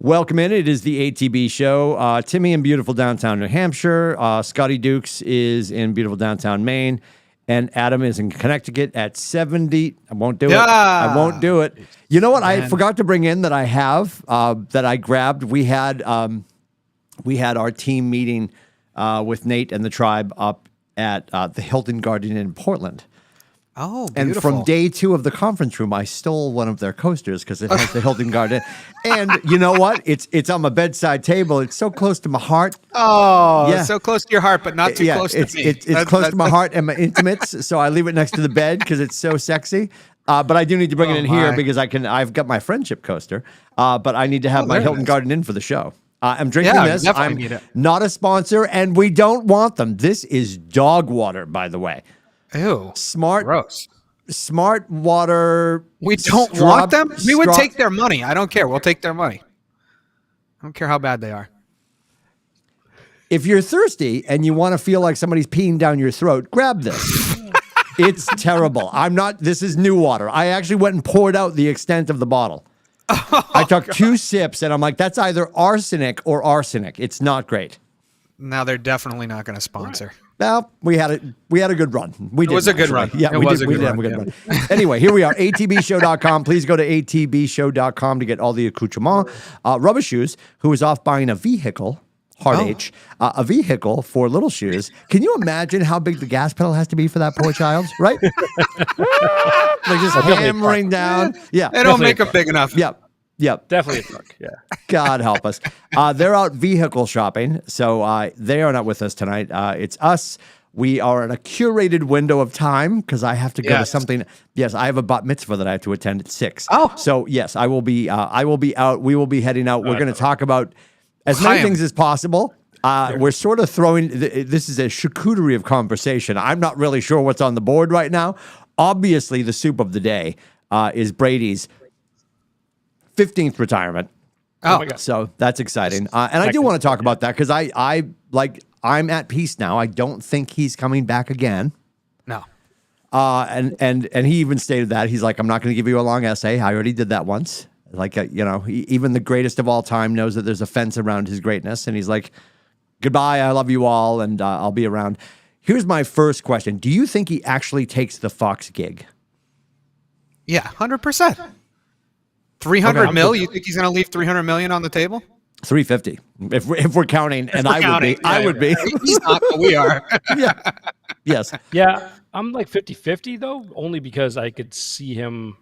Welcome in. It is the ATB show. Timmy in beautiful downtown New Hampshire. Scotty Dukes is in beautiful downtown Maine. And Adam is in Connecticut at 70. I won't do it. I won't do it. You know what? I forgot to bring in that I have, that I grabbed. We had our team meeting with Nate and the tribe up at the Hilton Garden in Portland. Oh, beautiful. And from day 2 of the conference room, I stole one of their coasters because it has the Hilton Garden. And you know what? It's on my bedside table. It's so close to my heart. Oh, yeah. So close to your heart, but not too close to me. It's close to my heart and my intimates, so I leave it next to the bed because it's so sexy. But I do need to bring it in here because I've got my friendship coaster, but I need to have my Hilton Garden in for the show. I'm drinking this. I'm not a sponsor, and we don't want them. This is dog water, by the way. Ew. Gross. Smart water. We don't want them? We would take their money. I don't care. We'll take their money. I don't care how bad they are. If you're thirsty and you want to feel like somebody's peeing down your throat, grab this. It's terrible. This is new water. I actually went and poured out the extent of the bottle. I took 2 sips and I'm like, that's either arsenic or arsenic. It's not great. Now they're definitely not going to sponsor. Well, we had a good run. It was a good run. Yeah, we did have a good run. Anyway, here we are, atbshow.com. Please go to atbshow.com to get all the accoutrement. Rubber Shoes, who is off buying a vehicle, a vehicle for little shoes. Can you imagine how big the gas pedal has to be for that poor child, right? They're just hammering down. Yeah. They don't make them big enough. Yep. Definitely a truck. Yeah. God help us. They're out vehicle shopping, so they are not with us tonight. It's us. We are in a curated window of time because I have to go to something. Yes, I have a bat mitzvah that I have to attend at 6. Oh. So yes, I will be out. We will be heading out. We're going to talk about as many things as possible. We're sort of throwing. This is a charcuterie of conversation. I'm not really sure what's on the board right now. Obviously, the soup of the day is Brady's 15th retirement. Oh my God. So that's exciting. And I do want to talk about that because I'm at peace now. I don't think he's coming back again. No. And he even stated that. He's like, I'm not going to give you a long essay. I already did that once. Like, even the greatest of all time knows that there's a fence around his greatness. And he's like, goodbye. I love you all. And I'll be around. Here's my first question. Do you think he actually takes the Fox gig? Yeah, 100%. 300 mil? You think he's going to leave 300 million on the table? 350. If we're counting, and I would be. He's not, but we are. Yeah. Yes. Yeah. I'm like 50-50 though, only because I could see him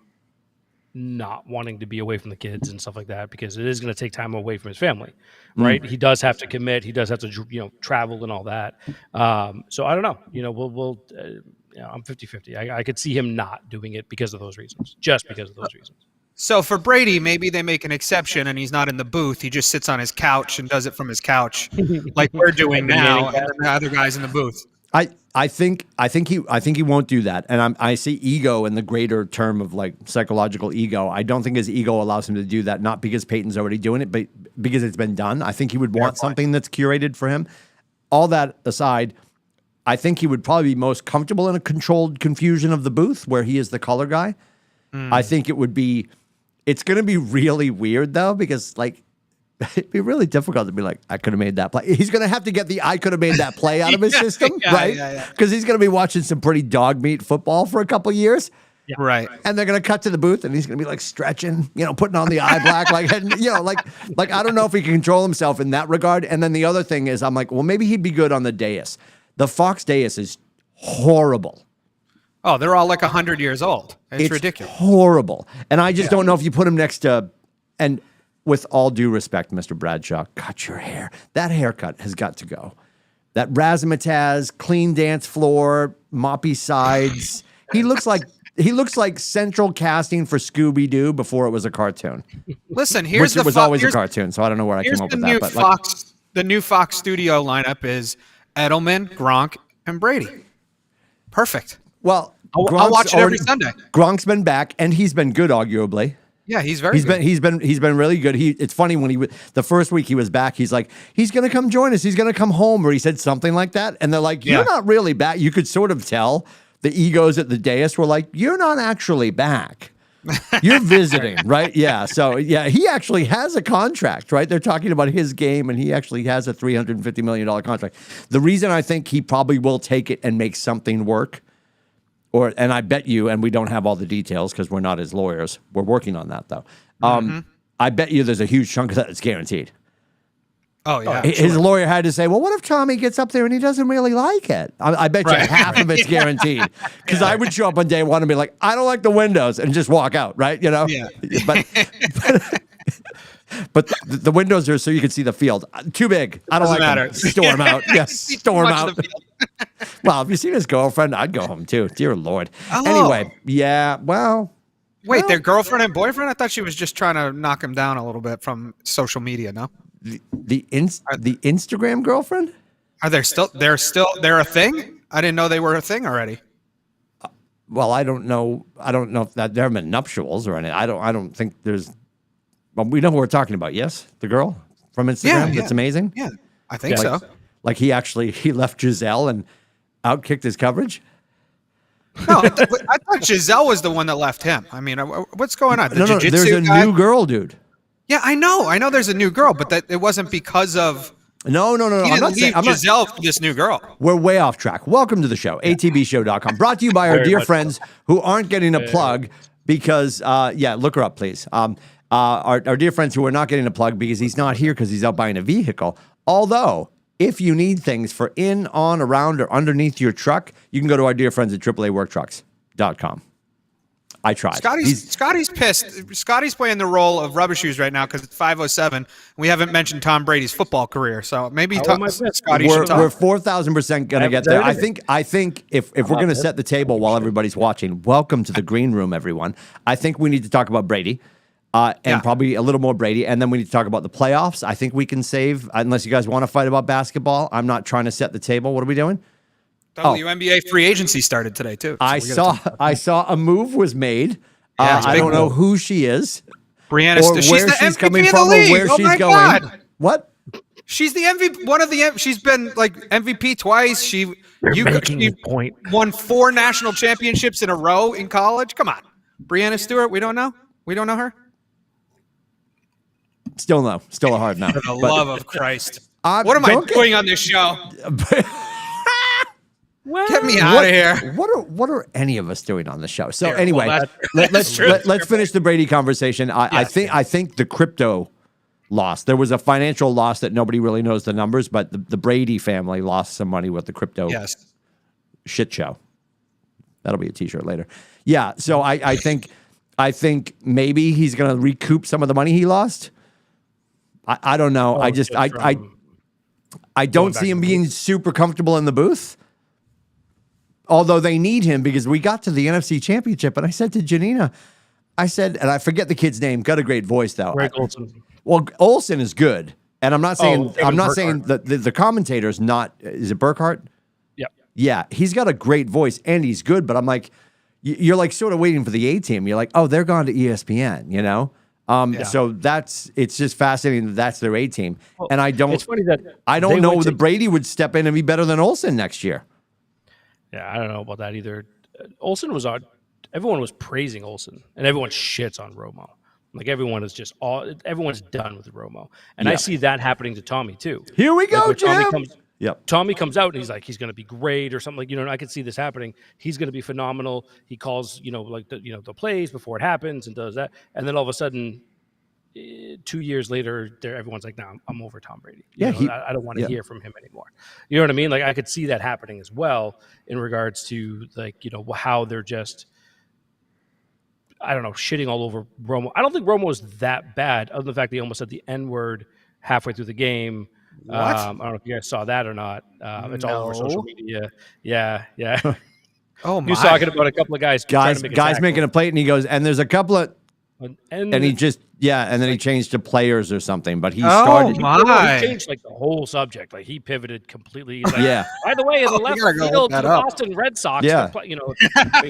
not wanting to be away from the kids and stuff like that, because it is going to take time away from his family, right? He does have to commit. He does have to, travel and all that. So I don't know. I'm 50-50. I could see him not doing it because of those reasons, just because of those reasons. So for Brady, maybe they make an exception and he's not in the booth. He just sits on his couch and does it from his couch, like we're doing now, and the other guys in the booth. I think he won't do that. And I see ego in the greater term of like psychological ego. I don't think his ego allows him to do that, not because Peyton's already doing it, but because it's been done. I think he would want something that's curated for him. All that aside, I think he would probably be most comfortable in a controlled confusion of the booth where he is the color guy. I think it's going to be really weird though, because like, it'd be really difficult to be like, I could have made that play. He's going to have to get the I could have made that play out of his system, right? Because he's going to be watching some pretty dog meat football for a couple years. Yeah. Right. And they're going to cut to the booth and he's going to be like stretching, putting on the eye black, like I don't know if he can control himself in that regard. And then the other thing is I'm like, well, maybe he'd be good on the dais. The Fox dais is horrible. Oh, they're all like 100 years old. It's ridiculous. Horrible. And I just don't know if you put him next to, and with all due respect, Mr. Bradshaw, cut your hair. That haircut has got to go. That razzmatazz, clean dance floor, moppy sides. He looks like central casting for Scooby-Doo before it was a cartoon. Listen, here's it was always a cartoon, so I don't know where I came up with that. But the new Fox studio lineup is Edelman, Gronk, and Brady. Perfect. Well, I'll watch it every Sunday. Gronk's been back, and he's been good, arguably. Yeah, he's good. He's been really good. It's funny when the first week he was back, he's like, he's gonna come join us. He's gonna come home, or he said something like that, and they're like, you're not really back. You could sort of tell the egos at the dais were like, you're not actually back. You're visiting, right? Yeah. So, yeah, he actually has a contract, right? They're talking about his game, and he actually has a $350 million contract. The reason I think he probably will take it and make something work, and I bet you, and we don't have all the details because we're not his lawyers. We're working on that, though. I bet you there's a huge chunk of that that's guaranteed. Oh, yeah. His lawyer had to say, well, what if Tommy gets up there and he doesn't really like it? I bet you half of it's guaranteed. Because I would show up on day one and be like, I don't like the windows, and just walk out, right? You know? Yeah. But the windows are so you can see the field. Too big. I don't Doesn't like matter. them. Storm out. Yes, storm Much out. of the field. Well, if you seen his girlfriend, I'd go home too. Dear Lord. Oh. Anyway, yeah, well. Wait, their girlfriend and boyfriend? I thought she was just trying to knock him down a little bit from social media, no? The Instagram girlfriend? Are they still they're a thing? I didn't know they were a thing already. Well, I don't know. I don't know if that there have been nuptials or anything. I don't think there's. Well, we know who we're talking about. Yes, the girl from Instagram. That's amazing. Yeah, I think so. Like he left Giselle and outkicked his coverage. No, I thought Giselle was the one that left him. I mean, what's going on? No, there's a new girl, dude. Yeah, I know there's a new girl, but that it wasn't because of. No. He didn't leave Giselle for this new girl. We're way off track. Welcome to the show, atbshow.com. Brought to you by our dear friends who aren't getting a plug because, look her up, please. Our dear friends who are not getting a plug because he's not here because he's out buying a vehicle. Although, if you need things for in, on, around, or underneath your truck, you can go to our dear friends at AAAWorkTrucks.com. I tried. Scotty's pissed. Scotty's playing the role of rubber shoes right now because it's 5:07. We haven't mentioned Tom Brady's football career, so maybe Scotty should talk. We're 4,000% going to get there. I think if we're going to set the table while everybody's watching, welcome to the green room, everyone. I think we need to talk about Brady. Probably a little more Brady, and then we need to talk about the playoffs. I think we can save, unless you guys want to fight about basketball. I'm not trying to set the table. What are we doing? WNBA free agency started today too. So I saw a move was made. I don't know who she is, Brianna, or where she's coming from, or where she's going. What? She's the MVP. She's been like MVP twice. She won 4 national championships in a row in college. Come on, Brianna Stewart. We don't know her. Still no. Still a hard no. For the love of Christ. What am I doing on this show? Get me out of here. What are any of us doing on the show? So anyway, let's finish the Brady conversation. I think the crypto loss. There was a financial loss that nobody really knows the numbers, but the Brady family lost some money with the crypto shit show. That'll be a t-shirt later. Yeah. So I think maybe he's going to recoup some of the money he lost. I don't know. I don't see him being super comfortable in the booth. Although they need him because we got to the NFC Championship, and I said to Janina, and I forget the kid's name, got a great voice though. Greg Olson. Well, Olson is good, and I'm not saying that the commentator is not. Is it Burkhart? Yeah. Yeah, he's got a great voice and he's good, but I'm like, you're like sort of waiting for the A team. You're like, oh, they're gone to ESPN, you know. So it's just fascinating that's their A team, and It's funny that I don't know that Brady would step in and be better than Olson next year. Yeah, I don't know about that either. Olson was on. Everyone was praising Olson, and everyone shits on Romo. Like everyone's done with Romo, and I see that happening to Tommy too. Here we go, Jim. Tommy comes out and he's like, he's going to be great or something like, I could see this happening. He's going to be phenomenal. He calls, the plays before it happens and does that, and then all of a sudden, 2 years later, everyone's like, "No, I'm over Tom Brady. I don't want to hear from him anymore." You know what I mean? Like I could see that happening as well in regards to how they're just, I don't know, shitting all over Romo. I don't think Romo is that bad, other than the fact that he almost said the N-word halfway through the game. What? I don't know if you guys saw that or not. It's all over social media. Yeah. Oh my! He was talking about a couple of guys making a plate, and he goes, and there's a couple of. And he just and then he changed to players or something. But he started. He changed like the whole subject. Like he pivoted completely. He's like, by the way, in the left field, the Boston Red Sox. Yeah. Wait,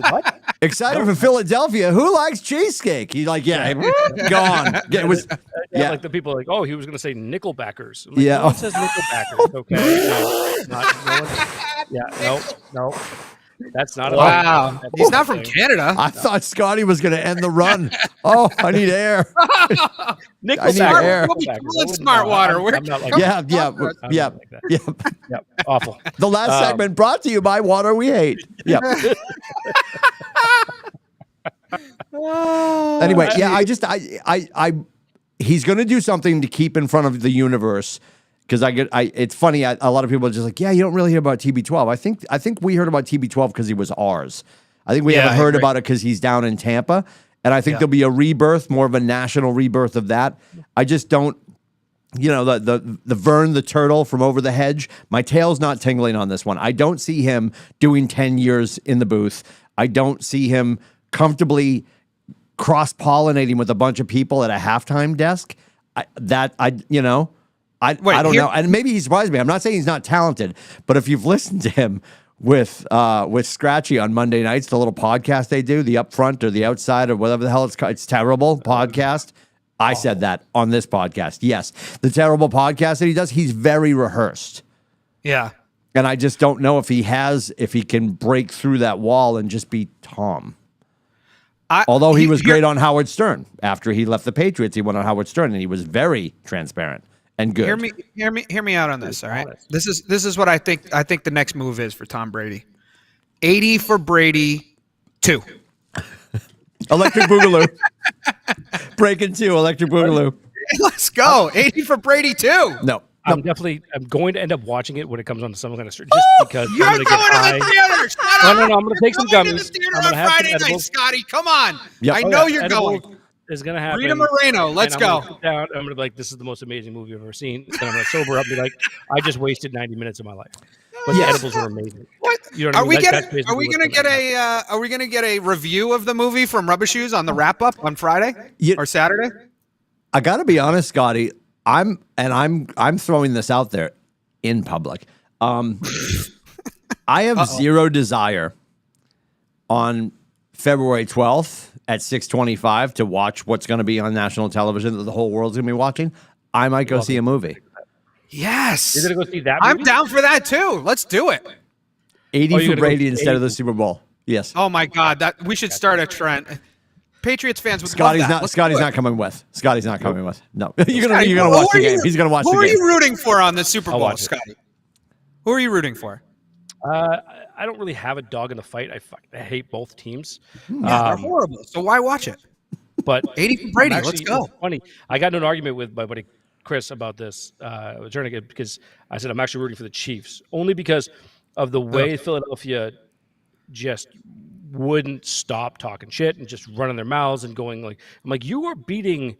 what? Excited for Philadelphia. Who likes cheesecake? He's like, gone. It was. Like the people are like, oh, he was going to say Nickelbackers. I'm like, no one says Nickelbackers. Okay. No. That's not Wow. a He's not from Canada. I thought Scotty was going to end the run. Oh, I need air. Nick I need air. We'll be calling smart water. I'm not like Yeah, that. yeah. Yep. Awful. The last segment brought to you by Water We Hate. Yep. Anyway, he's going to do something to keep in front of the universe. Because it's funny. A lot of people are just like, yeah, you don't really hear about TB12. I think we heard about TB12 because he was ours. I think we haven't heard about it because he's down in Tampa. And I think there'll be a rebirth, more of a national rebirth of that. I just don't, the Vern the turtle from Over the Hedge. My tail's not tingling on this one. I don't see him doing 10 years in the booth. I don't see him comfortably cross-pollinating with a bunch of people at a halftime desk. I don't know. And maybe he surprised me. I'm not saying he's not talented, but if you've listened to him with Scratchy on Monday nights, the little podcast they do, the Upfront or the Outside or whatever the hell it's terrible podcast. I said that on this podcast. Yes, the terrible podcast that he does, he's very rehearsed. Yeah. And I just don't know if he can break through that wall and just be Tom. Although he was great on Howard Stern. After he left the Patriots, he went on Howard Stern and he was very transparent and good. Hear me out on this, all right? This is what I think the next move is for Tom Brady. 80 for Brady 2. Electric Boogaloo. Breaking 2, Electric Boogaloo. Let's go. 80 for Brady 2. No. I'm going to end up watching it when it comes on some kind of stream, just because you're going to the theater. Shut up. No, I'm going to take some gummies. To the theater on Friday night, Scotty. Come on. Yep. I know you're going. It's going to happen. Rita Moreno, let's go. I'm going to be like, this is the most amazing movie I've ever seen. Then I'm going to sober up and be like, I just wasted 90 minutes of my life. But the edibles were amazing. What? You know what Are we going to get a review of the movie from Rubber Shoes on the wrap up on Friday or Saturday? I got to be honest, Scotty. I'm throwing this out there in public. I have zero desire on February 12th at 6:25 to watch what's going to be on national television that the whole world's going to be watching. I might go see a movie. Yes. You're going to go see that movie? I'm down for that too. Let's do it. 80 for Brady instead of the Super Bowl. Yes. Oh my God, we should start a trend. Patriots fans would Scotty's love that. Scotty's not coming with. Scotty's not coming with. No. You're gonna watch the game. He's gonna watch the game. Who are you rooting for on the Super Bowl, Scotty? Who are you rooting for? I don't really have a dog in the fight. I hate both teams. Yeah, they're horrible. So why watch it? But 80 for Brady. Let's go. Funny. I got into an argument with my buddy Chris about this because I said I'm actually rooting for the Chiefs only because of the way Philadelphia just wouldn't stop talking shit and just running their mouths and going like, I'm like, you are beating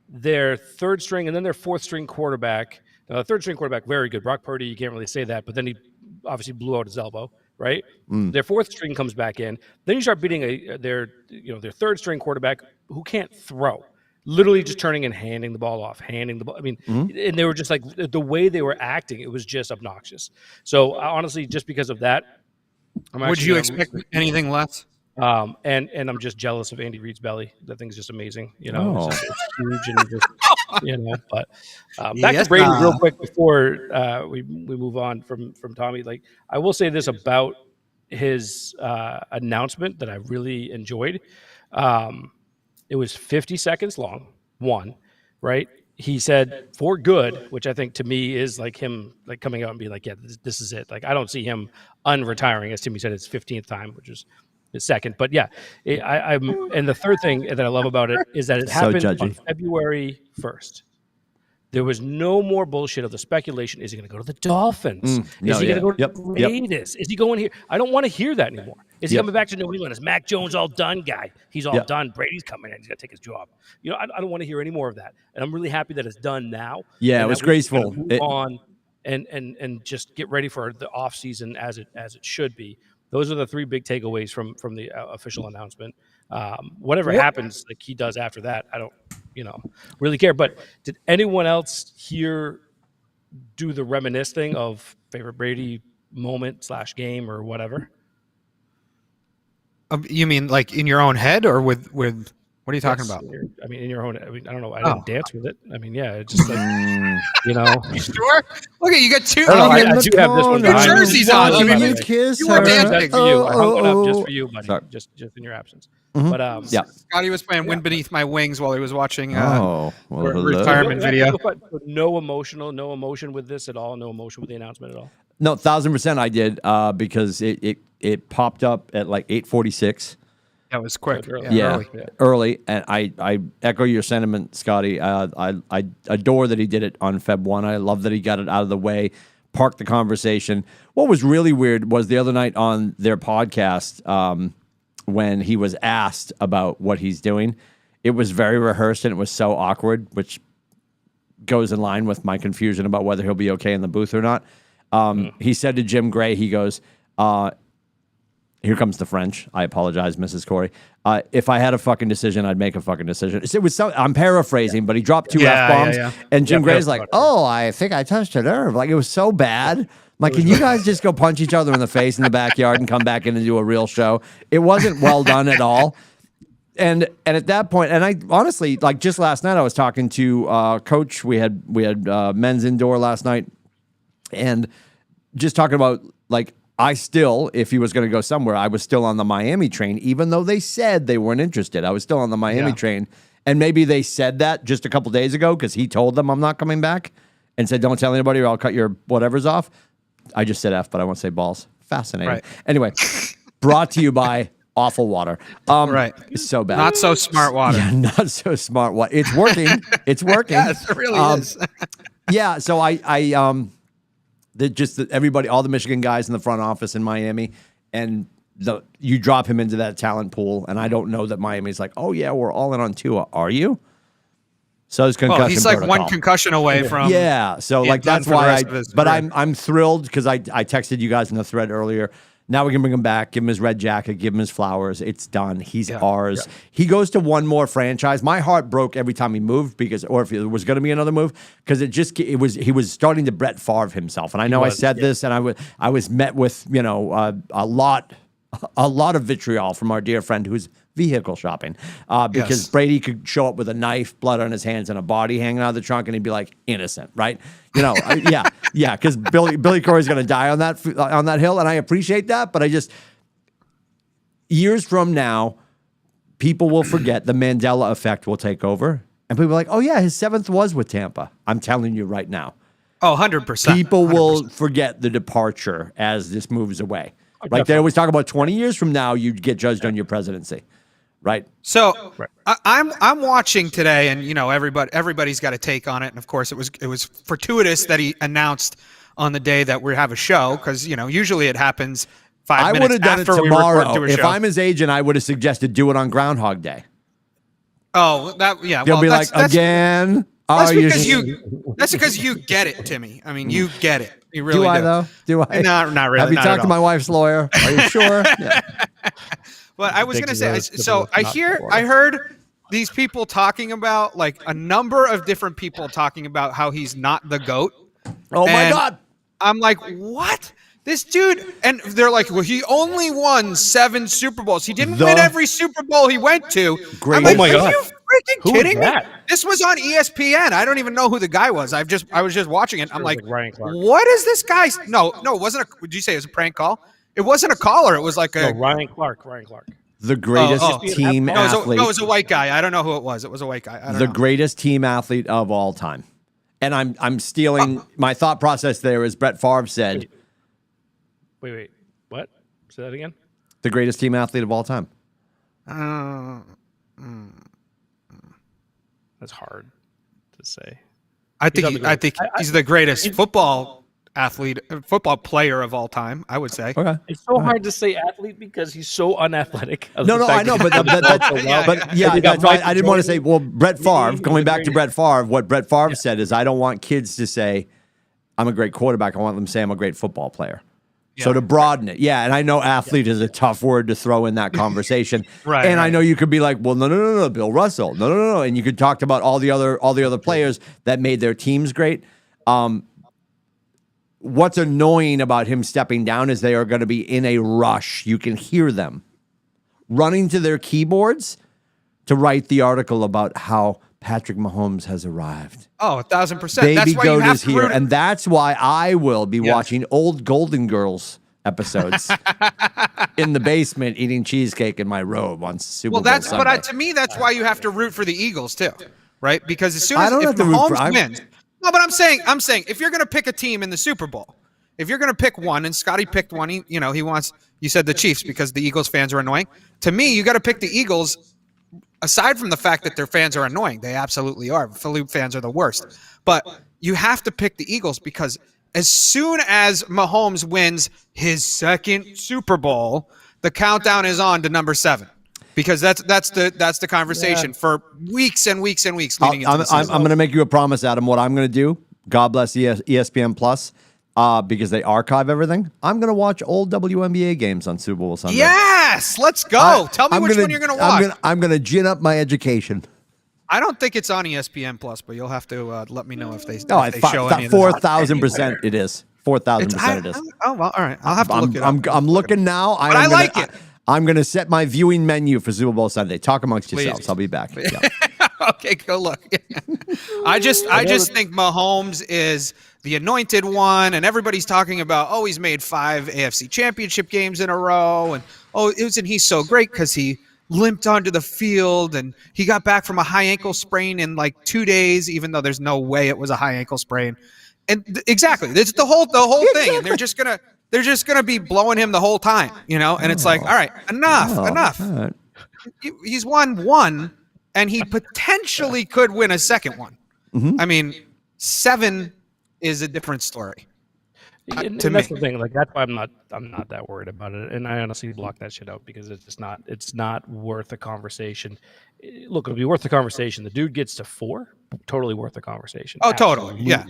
their third string and then their fourth string quarterback. The third string quarterback, very good. Brock Purdy, you can't really say that, but then he obviously blew out his elbow, right? Their fourth string comes back in. Then you start beating their third string quarterback who can't throw. Literally just turning and handing the ball off, handing the ball. I mean, and they were just like, the way they were acting, it was just obnoxious. So honestly, just because of that, would you expect anything less? And I'm just jealous of Andy Reid's belly. That thing's just amazing. It's huge and just, But back to Brady real quick before we move on from Tommy. Like, I will say this about his announcement that I really enjoyed. It was 50 seconds long. Right? He said for good, which I think to me is like him like coming out and being like, yeah, this is it. Like, I don't see him unretiring, as Timmy said, it's 15th time, which is his second. But yeah, and the third thing that I love about it is that it happened on February 1st. There was no more bullshit of the speculation. Is he going to go to the Dolphins? Is he going to go to the Raiders? Is he going here? I don't want to hear that anymore. Is he coming back to New England? Is Mac Jones all done, guy? He's all done. Brady's coming in. He's going to take his job. I don't want to hear any more of that. And I'm really happy that it's done now. Yeah, it was graceful. Move on and just get ready for the offseason as it should be. Those are the three big takeaways from the official announcement. Whatever happens, like he does after that, I don't, really care. But did anyone else here do the reminisce thing of favorite Brady moment / game or whatever? You mean like in your own head or with? What are you talking about? I mean, in your own. I mean, I don't know. I didn't dance with it. I mean, yeah, it's just like you know. You sure? Look at you got two. I do have this one. Your jerseys on. I mean, you kiss you were her. dancing. For you. I hung it up just for you, buddy. Sorry. Just in your absence. Mm-hmm. But yeah, Scotty was playing "Wind Beneath My Wings" while he was watching retirement retirement video. No emotion with this at all. No emotion with the announcement at all. no, 1,000% I did because it popped up at like 8:46. That was quick. Yeah, early. And I echo your sentiment, Scotty. I adore that he did it on Feb 1. I love that he got it out of the way, parked the conversation. What was really weird was the other night on their podcast when he was asked about what he's doing. It was very rehearsed and it was so awkward, which goes in line with my confusion about whether he'll be okay in the booth or not. He said to Jim Gray, he goes, here comes the French. I apologize, Mrs. Corey. If I had a fucking decision, I'd make a fucking decision. It was so, I'm paraphrasing, but he dropped two F-bombs. And Jim Gray's like, oh, I think I touched a nerve. Like, it was so bad. Like, can you guys just go punch each other in the face in the backyard and come back in and do a real show? It wasn't well done at all. And at that point, and I honestly, like, just last night, I was talking to Coach. We had men's indoor last night, and just talking about, like, I still, if he was going to go somewhere, I was still on the Miami train, even though they said they weren't interested. I was still on the Miami train. And maybe they said that just a couple days ago because he told them I'm not coming back and said, don't tell anybody or I'll cut your whatevers off. I just said F, but I won't say balls. Fascinating. Right. Anyway, brought to you by Awful Water. Right. It's so bad. Not so smart water. Yeah, not so smart water. It's working. It's working. Yes, it really is. Yeah, so everybody, all the Michigan guys in the front office in Miami, and you drop him into that talent pool, and I don't know that Miami's like, oh yeah, we're all in on Tua. Are you? So his concussion. Well, he's like protocol. one concussion away from. Yeah, so like that's why I'm thrilled because I texted you guys in the thread earlier. Now we can bring him back, give him his red jacket, give him his flowers. It's done. He's ours. Yeah. He goes to one more franchise. My heart broke every time he moved or if there was going to be another move, because he was starting to Brett Favre himself. And I know I said this, and I was met with a lot of vitriol from our dear friend who's vehicle shopping because Brady could show up with a knife, blood on his hands, and a body hanging out of the trunk, and he'd be like, innocent, right? Because Billy Corey's going to die on that hill, and I appreciate that, but I just, years from now, people will forget. The Mandela effect will take over, and people are like, oh yeah, his 7th was with Tampa. I'm telling you right now. Oh, 100%. People will forget the departure as this moves away. Like they always talk about 20 years from now, you get judged on your presidency. Right. So I'm watching today, and everybody's got a take on it. And of course, it was fortuitous that he announced on the day that we have a show, because usually it happens 5 minutes after we record to a show. If I'm his agent, I would have suggested do it on Groundhog Day. Oh, They'll be like, again. That's because you get it, Timmy. I mean, you get it. You really do. I though? Do I? No, not really. Have you talked to my wife's lawyer? Are you sure? Yeah. But I was going to say, so I heard these people talking about, like, a number of different people talking about how he's not the GOAT. Oh my God. I'm like, what? This dude, and they're like, well, he only won 7 Super Bowls. He didn't win every Super Bowl he went to. Great. I'm like, oh my God. Are you freaking kidding me? This was on ESPN. I don't even know who the guy was. I was just watching it. I'm like, Ryan Clark. What is this guy? No, it wasn't. Did you say it was a prank call? It wasn't a caller. It was like Ryan Clark. The greatest team athlete. No, it was a white guy. I don't know who it was. It was a white guy. The greatest team athlete of all time. And I'm stealing my thought process there is Brett Favre said. Wait. What? Say that again? The greatest team athlete of all time. That's hard to say. I think he's the greatest football player of all time, I would say. Okay. It's so hard to say athlete because he's so unathletic. No, I know, but that's why I didn't want to say, well, Brett Favre, going back to Brett Favre, what Brett Favre said is, I don't want kids to say, I'm a great quarterback. I want them to say I'm a great football player. Yeah. So to broaden it. Yeah, and I know athlete is a tough word to throw in that conversation. Right. And I know you could be like, well, no, Bill Russell. No. And you could talk about all the other players that made their teams great. What's annoying about him stepping down is they are going to be in a rush. You can hear them running to their keyboards to write the article about how Patrick Mahomes has arrived. Oh, 1,000%. Baby That's why you goat have is to here, root. and that's why I will be watching old Golden Girls episodes in the basement eating cheesecake in my robe on Super Bowl Sunday. But to me, that's why you have to root for the Eagles too, right? Because as soon I as don't if have to root for- Mahomes wins, no, but I'm saying if you're going to pick a team in the Super Bowl, if you're going to pick one, and Scotty picked one, he wants. You said the Chiefs because the Eagles fans are annoying. To me, you got to pick the Eagles. Aside from the fact that their fans are annoying, they absolutely are. Philly fans are the worst. But you have to pick the Eagles because as soon as Mahomes wins his second Super Bowl, the countdown is on to number 7. Because that's the conversation for weeks and weeks and weeks leading into the season. I'm going to make you a promise, Adam. What I'm going to do, God bless ESPN Plus, because they archive everything. I'm going to watch old WNBA games on Super Bowl Sunday. Yes, let's go. Tell me which one you're going to watch. I'm going to gin up my education. I don't think it's on ESPN Plus, but you'll have to let me know if they No, if they show any of the 4,000% it is. 4,000% it is. Oh well, all right. I'll have to look it up. I'm looking now. But I like it. I'm going to set my viewing menu for Super Bowl Sunday. Talk amongst yourselves. I'll be back. Yeah. Okay, go look. I just think Mahomes is the anointed one, and everybody's talking about, oh, he's made 5 AFC championship games in a row, and he's so great because he limped onto the field and he got back from a high ankle sprain in like 2 days, even though there's no way it was a high ankle sprain. And exactly, it's the whole thing, and they're just gonna be blowing him the whole time, And it's like, all right, enough. Right. He's won 1. And he potentially could win a second one. Mm-hmm. I mean, 7 is a different story. And that's the thing. Like that's why I'm not that worried about it. And I honestly block that shit out because it's not worth the conversation. Look, it'll be worth the conversation. The dude gets to 4, totally worth the conversation. Oh, totally. Yeah.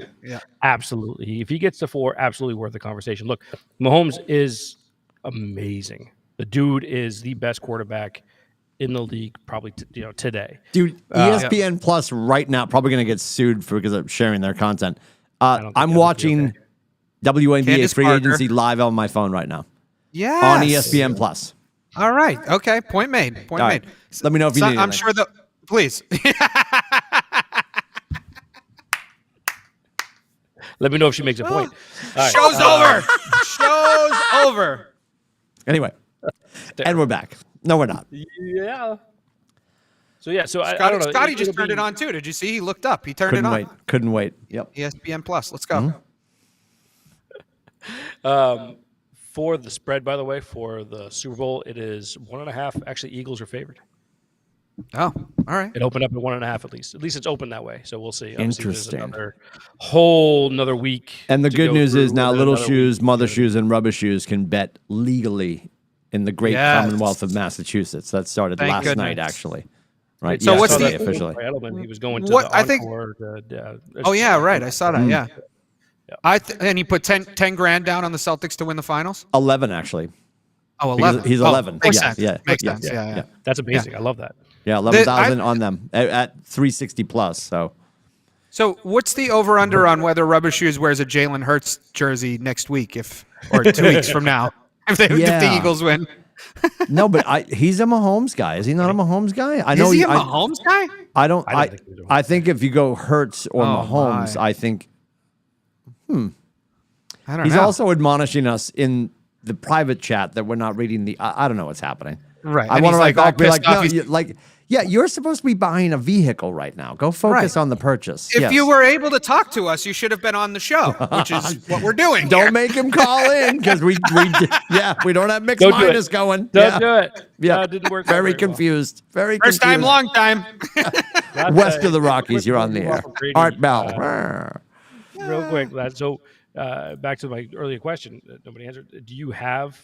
Absolutely. If he gets to 4, absolutely worth the conversation. Look, Mahomes is amazing. The dude is the best quarterback in the league probably today. Dude, ESPN Plus right now probably going to get sued because of sharing their content. I'm watching WNBA free agency live on my phone right now. Yes. On ESPN Plus. All right. Okay. Point made. Point made. Let me know if you need anything. I'm sure please. Let me know if she makes a point. Right. Show's over. Show's over. Anyway. And we're back. No, we're not. Yeah. So I don't know. Scotty just turned it on too. Did you see? He looked up. He turned it on. Couldn't wait. Yep. ESPN Plus. Let's go. Mm-hmm. For the spread, by the way, for the Super Bowl, it is 1.5. Actually, Eagles are favored. Oh, all right. It opened up at 1.5 at least. At least it's open that way. So we'll see. Interesting. Another week. And the good news is now little shoes, mother shoes, and rubber shoes can bet legally in the great Commonwealth of Massachusetts. That started last night, actually. Right. So what's the officially? He was going to the Encore. Oh yeah, right. I saw that. Yeah. And he put 10 grand down on the Celtics to win the finals. 11 actually. Oh, 11. He's 11. Makes sense. Yeah. Makes sense. Yeah. That's amazing. I love that. Yeah, 11,000 on them at 360 plus. So what's the over under on whether Rubber Shoes wears a Jalen Hurts jersey next week, or 2 weeks from now, if the Eagles win? No, but he's a Mahomes guy. Is he not a Mahomes guy? Is he a Mahomes guy? I think if you go Hurts or Mahomes, I think. I don't know. He's also admonishing us in the private chat that we're not reading the. I don't know what's happening. Right. I want to you're supposed to be buying a vehicle right now. Go focus on the purchase. If you were able to talk to us, you should have been on the show, which is what we're doing. Don't make him call in because we don't have mixed minus going. Don't do it. Yeah, it didn't work. Very confused. Very First confused. time, long time. West of the Rockies, you're on the air. Art Bell. Real quick, lad. So back to my earlier question that nobody answered. Do you have?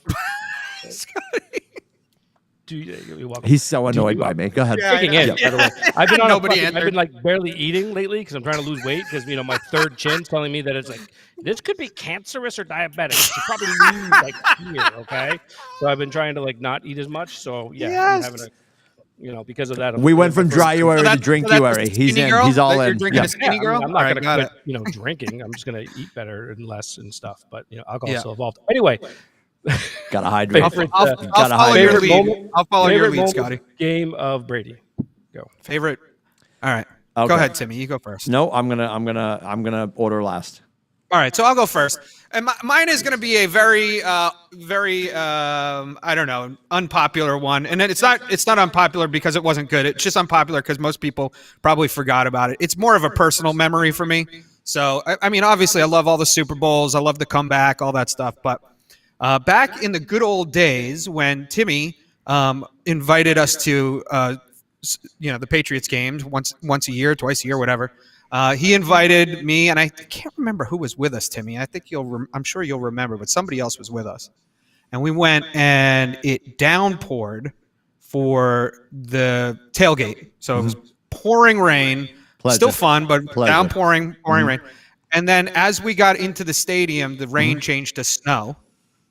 He's so annoyed by me. Go ahead. By the way. I've been I've been like barely eating lately because I'm trying to lose weight because my third chin's telling me that it's like this could be cancerous or diabetic. You should probably lose like here, okay? So I've been trying to like not eat as much. So I'm having because of that. We went from dryuary to drinkuary. He's in. He's all in. You're drinking a skinny girl? I'm not going to quit, drinking. I'm just going to eat better and less and stuff. But alcohol's still involved. Anyway. Gotta hydrate. I'll follow your lead, Scotty. Game of Brady. Go. Favorite. All right. Okay. Go ahead, Timmy. You go first. No, I'm gonna order last. All right, so I'll go first, and mine is going to be a very, I don't know, unpopular one. And it's not unpopular because it wasn't good. It's just unpopular because most people probably forgot about it. It's more of a personal memory for me. So, I mean, obviously, I love all the Super Bowls. I love the comeback, all that stuff. But back in the good old days when Timmy invited us to, the Patriots games once a year, twice a year, whatever. He invited me, and I can't remember who was with us, Timmy. I think I'm sure you'll remember, but somebody else was with us. And we went, and it downpoured for the tailgate. So it was pouring rain, still fun, but downpouring rain. And then as we got into the stadium, the rain changed to snow.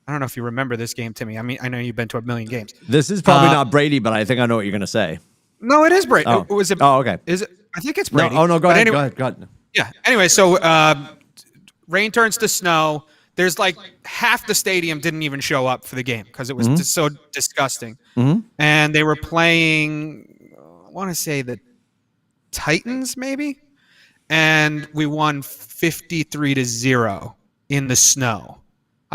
I don't know if you remember this game, Timmy. I mean, I know you've been to a million games. This is probably not Brady, but I think I know what you're going to say. No, it is Brady. Oh. Was it? Oh, okay. Is it? I think it's Brady. No, go ahead. Anyway, Go ahead. Yeah. Anyway, so rain turns to snow. There's like half the stadium didn't even show up for the game because it was just so disgusting. And they were playing, I want to say the Titans, maybe. And we won 53-0 in the snow.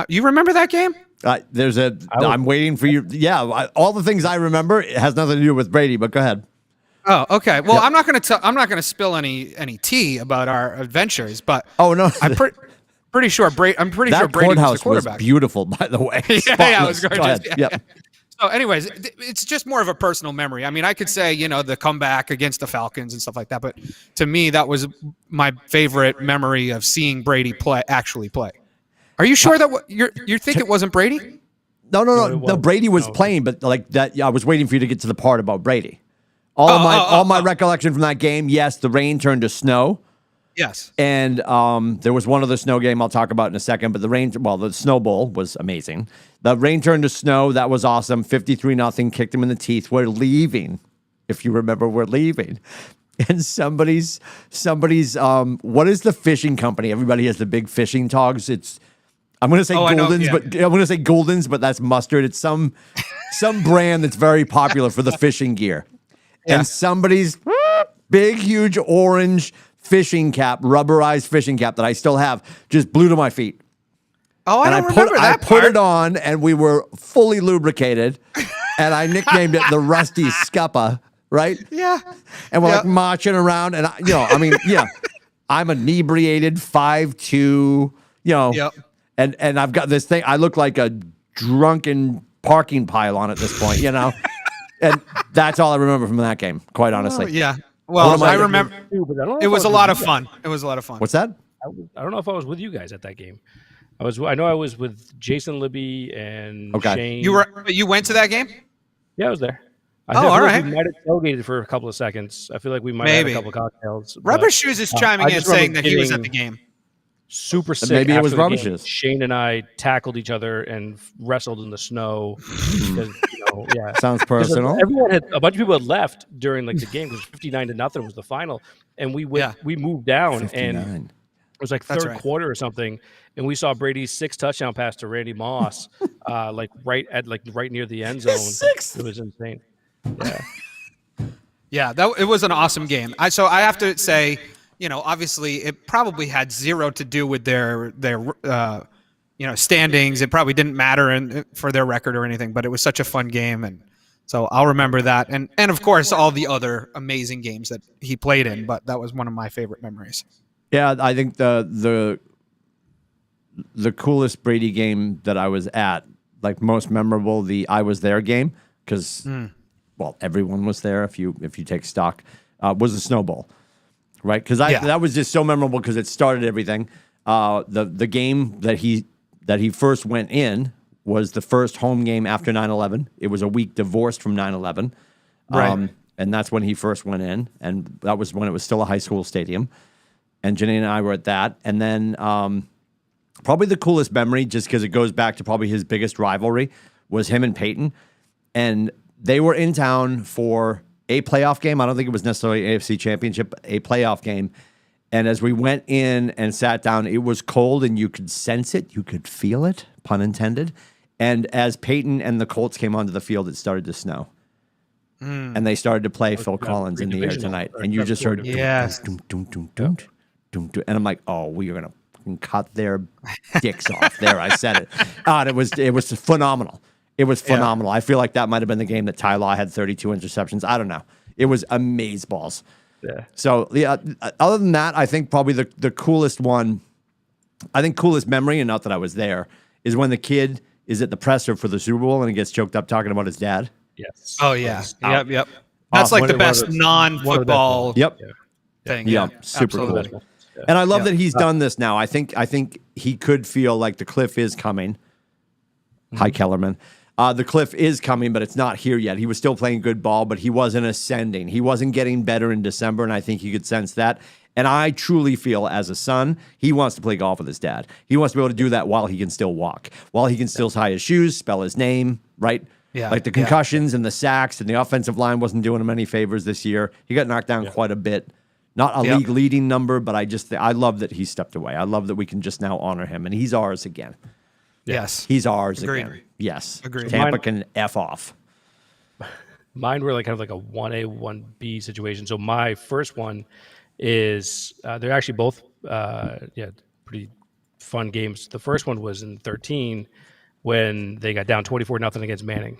You remember that game? I'm waiting for you. Yeah, all the things I remember, it has nothing to do with Brady. But go ahead. Oh, okay. Well, I'm not going to spill any tea about our adventures, but no, I'm pretty sure Brady. I'm pretty sure Brady was the quarterback. Was beautiful, by the way. yeah, it was gorgeous. Yeah. So, anyways, it's just more of a personal memory. I mean, I could say the comeback against the Falcons and stuff like that, but to me, that was my favorite memory of seeing Brady actually play. Are you sure that you think it wasn't Brady? No. Brady was playing, but like that. I was waiting for you to get to the part about Brady. All my recollection from that game. Yes, the rain turned to snow. Yes, and there was one other snow game I'll talk about in a second. But the Snow Bowl was amazing. The rain turned to snow. That was awesome. 53-0, kicked him in the teeth. We're leaving. If you remember, we're leaving. And somebody's. What is the fishing company? Everybody has the big fishing togs. I'm going to say Goldens, but I'm going to say Goldens, but that's mustard. It's some brand that's very popular for the fishing gear. Yeah. And somebody's big, huge orange fishing cap, rubberized fishing cap that I still have, just blew to my feet. Oh, I remember that part. I put it on, and we were fully lubricated, and I nicknamed it the Rusty Scuppa, right? Yeah. And we're like marching around, and I'm inebriated, 5'2", and I've got this thing. I look like a drunken parking pylon at this point, And that's all I remember from that game, quite honestly. Yeah. Well, I remember it was a lot of fun. It was a lot of fun. What's that? I don't know if I was with you guys at that game. I know I was with Jason Libby and Shane. You went to that game? Yeah, I was there. All right. We might have tailgated for a couple of seconds. I feel like we might have had a couple of cocktails. Rubber Shoes is chiming in saying that he was at the game. Super sick. Maybe it was Rubber Shoes. Shane and I tackled each other and wrestled in the snow. Because, sounds personal. A bunch of people had left during the game because 59-0 was the final, and we moved down 59. And it was like third quarter or something, and we saw Brady's 6 touchdown pass to Randy Moss, right near the end zone. It was insane. Yeah, it was an awesome game. So I have to say, obviously it probably had zero to do with their standings. It probably didn't matter for their record or anything, but it was such a fun game, and so I'll remember that. And of course all the other amazing games that he played in, but that was one of my favorite memories. Yeah, I think the coolest Brady game that I was at, like most memorable, the I was there game, because everyone was there if you take stock, was the Snow Bowl. Right, because that was just so memorable because it started everything. The game that he first went in was the first home game after 9/11. It was a week divorced from 9/11, right? And that's when he first went in, and that was when it was still a high school stadium. And Janine and I were at that, and then probably the coolest memory, just because it goes back to probably his biggest rivalry, was him and Peyton, and they were in town for a playoff game. I don't think it was necessarily AFC Championship, a playoff game. And as we went in and sat down, it was cold and you could sense it. You could feel it, pun intended. And as Peyton and the Colts came onto the field, it started to snow. and they started to play Phil Collins in the air tonight, and you just heard Yes. dum, dum, dum, dum, dum, dum, and I'm like, oh, we are gonna fucking cut their dicks off. There, I said it. And it was phenomenal. It was phenomenal. I feel like that might have been the game that Ty Law had 32 interceptions. I don't know. It was amazeballs. Yeah. So other than that, I think probably the coolest one, coolest memory, and not that I was there, is when the kid is at the presser for the Super Bowl and he gets choked up talking about his dad. Yes. Oh yeah. Yep. That's like the best non-football thing. Yeah. Super absolutely. cool. And I love that he's done this now. I think he could feel like the cliff is coming. Hi, Kellerman. The cliff is coming, but it's not here yet. He was still playing good ball, but he wasn't ascending. He wasn't getting better in December, and I think you could sense that. And I truly feel, as a son, he wants to play golf with his dad. He wants to be able to do that while he can still walk, while he can still tie his shoes, spell his name, right? Yeah. Like the concussions and the sacks and the offensive line wasn't doing him any favors this year. He got knocked down quite a bit. Not a league leading number, but I love that he stepped away. I love that we can just now honor him, and he's ours again. Yes. He's ours Agreed. again. Yes. Agreed. Tampa can F off. Mine were like kind of like a 1A, 1B situation. So my first one is they're actually both pretty fun games. The first one was in 13 when they got down 24-0 against Manning.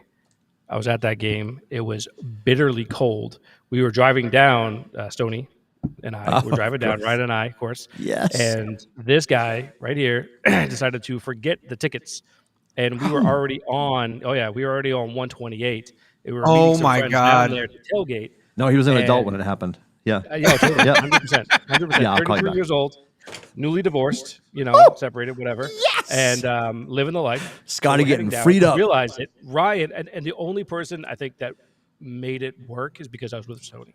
I was at that game. It was bitterly cold. We were driving down, Stoney and I were driving down, Ryan and I, of course. Yes. And this guy right here decided to forget the tickets. And we were already on, we were already on 128. We were meeting some friends down there to tailgate. No, he was an adult when it happened. Yeah. Totally. 100%. 100%. Yeah, I'll call you 33 back. years old, newly divorced, separated, whatever. Yes. And living the life. Scotty we're getting heading down. freed up. Realized it. Ryan, and the only person I think that made it work is because I was with Sony.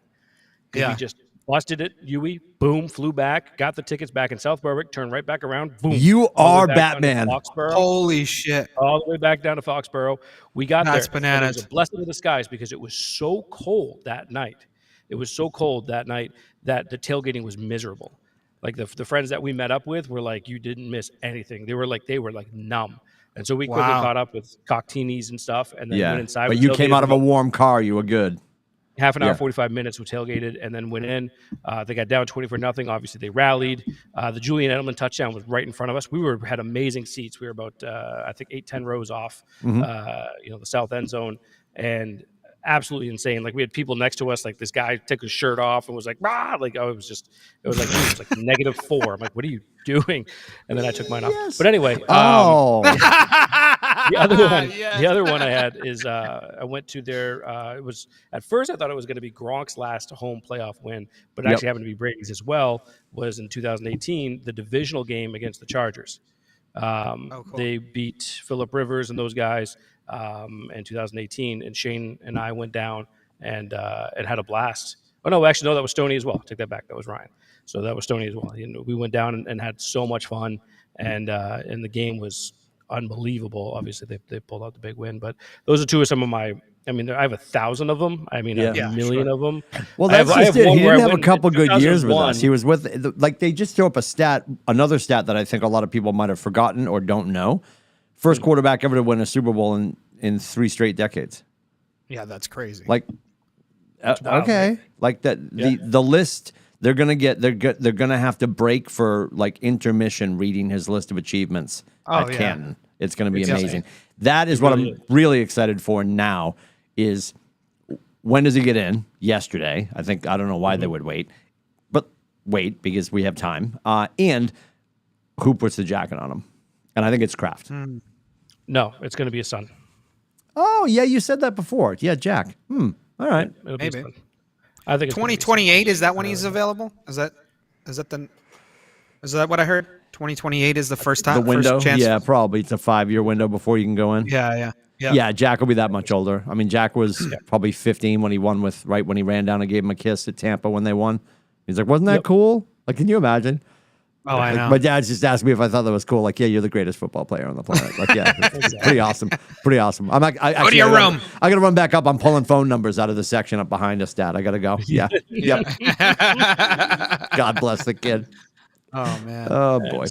Yeah. We just busted it. Yui, boom, flew back, got the tickets back in South Berwick, turned right back around, boom. You all are the way back down to Batman. Foxborough, Holy shit. all the way back down to Foxborough. We got That's there. bananas. It was a blessing in disguise because it was so cold that night. It was so cold that night that the tailgating was miserable. Like the friends that we met up with were like, you didn't miss anything. They were like numb. And so we quickly caught up with cockteenies and stuff, and then went inside. But you came out of a warm car. You were good. Half an hour, 45 minutes, we tailgated, and then went in. They got down 24-0. Obviously, they rallied. The Julian Edelman touchdown was right in front of us. We had amazing seats. We were about, 8-10 rows off, the south end zone, and absolutely insane. Like we had people next to us. Like this guy took his shirt off and was like, "Rah!" Like it was like -4. I'm like, "What are you doing?" And then I took mine off. But anyway, the other one I had is I went to their. It was at first I thought it was going to be Gronk's last home playoff win, but it actually happened to be Brady's as well. Was in 2018 the divisional game against the Chargers. Cool. They beat Phillip Rivers and those guys in 2018, and Shane and I went down and had a blast. Oh no, actually no, that was Stoney as well. Take that back, that was Ryan. So that was Stoney as well. We went down and had so much fun, and the game was unbelievable. Obviously, they pulled out the big win, but those are two of some of my. I mean, I have 1,000 of them. I mean, a million of them. Well, that's just it. He didn't have a couple good years with us. He was with, they just throw up another stat that I think a lot of people might have forgotten or don't know. First quarterback ever to win a Super Bowl in 3 straight decades. Yeah, that's crazy. Like, okay, like that. The list they're gonna have to break for like intermission reading his list of achievements at Canton. It's gonna be amazing. That is what I'm really excited for now. Is when does he get in? Yesterday. I don't know why they would wait, but wait because we have time. And who puts the jacket on him? And I think it's Kraft. No, it's going to be his son. Oh yeah, you said that before. Yeah, Jack. All right. It'll be his Maybe. son. I think it's 2028 is that when he's available? Is that what I heard? 2028 is the first time. The window. First chance. Yeah, probably. It's a 5-year window before you can go in. Yeah. Jack will be that much older. I mean, Jack was probably 15 when he won when he ran down and gave him a kiss at Tampa when they won. He's like, wasn't that cool? Like, can you imagine? Oh, I know. My dad just asked me if I thought that was cool. Like, yeah, you're the greatest football player on the planet. Like, yeah, it's pretty awesome. Pretty awesome. I'm like, go to your room. I got to run back up. I'm pulling phone numbers out of the section up behind us, Dad. I got to go. Yeah. Yep. God bless the kid. Oh, man. Oh, boy.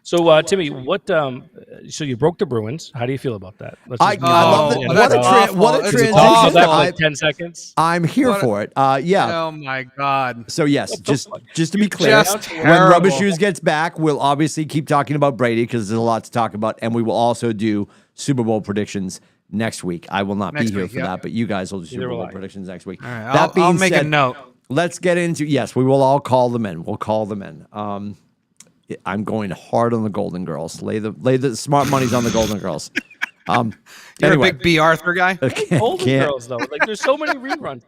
So, Timmy, what? So you broke the Bruins. How do you feel about that? Let's I love Oh, that. that's What a awful. It's transition! awful. that for I, like 10 seconds. I'm here What a- for it. Yeah. Oh my God. So yes, just to be clear, Just when terrible. Rubber Shoes gets back, we'll obviously keep talking about Brady because there's a lot to talk about, and we will also do Super Bowl predictions next week. I will not Next be here week, for yep. that, but you guys will do Super will Bowl I. predictions next week. All right, That I'll being make a said, note. let's get into yes, we will all call them in. We'll call them in. I'm going hard on the Golden Girls. Lay the smart monies on the Golden Girls. You're Anyway. a big B. Arthur guy. Golden Can't- Girls, though. Like, there's so many reruns.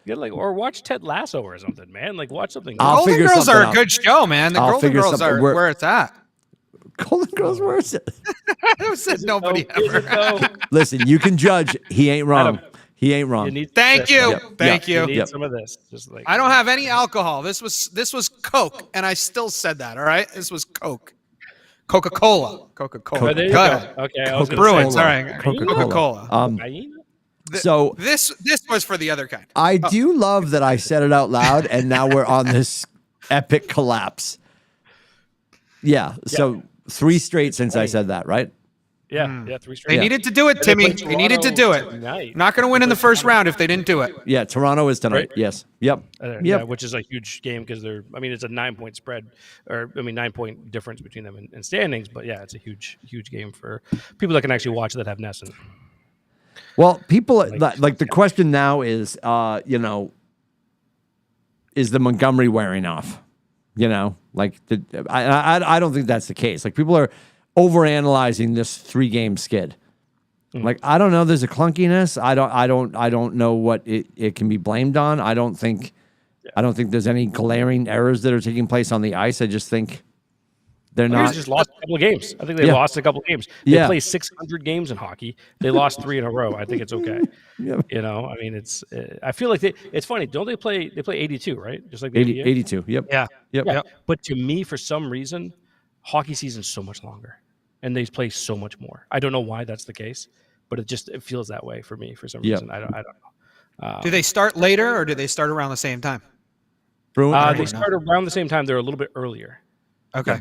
You gotta, or watch Ted Lasso or something, man. Like, watch something. I'll Golden figure Girls something are a out. good show, man. The I'll Golden figure Girls something- are we're- where it's at. Golden Girls, where is it? Who said nobody Is ever? it, though? Listen, you can judge. He ain't wrong. Adam, He ain't wrong. You need Thank this. you. Yep. Thank You you. need Yep. some of this. Just like I don't have any alcohol. This was Coke, and I still said that. All right, this was Coke. Coca-Cola. Coca-Cola. Oh, there you Go go. ahead. Okay, I was gonna Bruins. say, All right. Coca-Cola. Coca-Cola. Hyena? So This was for the other kind. I do love that I said it out loud, and now we're on this epic collapse. Yeah. So 3 straight since I said that, right? Yeah, 3 They straight. needed to do it, They Timmy. play They needed to Toronto do it. tonight. Not going to win in the first round if they didn't do it. Yeah. Toronto is tonight. Right. Yes. Yep. Yeah, Yep. which is a huge game because they're. I mean, it's a 9-point spread, or 9-point difference between them in standings. But yeah, it's a huge game for people that can actually watch that have Nesson. Well, people like the question now is, is the Montgomery wearing off? I don't think that's the case. Like people are overanalyzing this 3-game skid. Like I don't know. There's a clunkiness. I don't know what it can be blamed on. I don't think there's any glaring errors that are taking place on the ice. I just think they're They not. just lost a couple of games. I think they Yeah. lost a couple of games. They Yeah. play 600 games in hockey. They lost 3 in a row. I think it's okay. Yeah. I mean, it's. I feel like it's funny. Don't they play? They play 82, right? Just like the 80, NBA? 82. Yep. Yeah. Yep. Yeah. But to me, for some reason, hockey season's so much longer, and they play so much more. I don't know why that's the case, but it feels that way for me for some Yeah. reason. I don't know. Do they start later or do they start around the same time? Bruins. They start around the same time. They're a little bit earlier. Okay.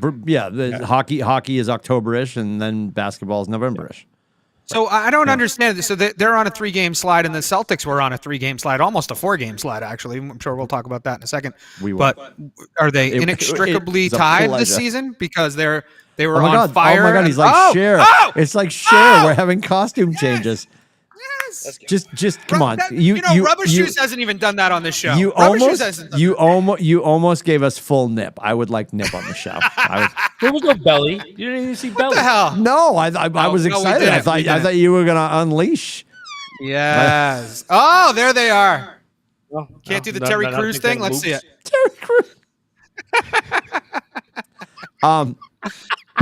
Hockey is October-ish, and then basketball is November-ish. So I don't understand this. So they're on a 3-game slide, and the Celtics were on a 3-game slide, almost a 4-game slide, actually. I'm sure we'll talk about that in a second. We will. But are they It- inextricably it's a tied pleasure. this season because they were Oh my on god! fire? Oh my god! and- He's like Oh! Cher. Oh! It's like Cher. We're having costume changes. Yes. Just come on. Rubber Shoes hasn't even done that on this show. You Rubber Shoes hasn't done you almost gave us full nip. I would like nip on the show. There was no belly. You didn't even see belly. What the hell? No, I was no, we excited. didn't. We I didn't. thought you were gonna unleash. Yes. Oh, there they are. Well, Can't do the no, Terry no, I don't Crews think they thing. Let's see moved. it.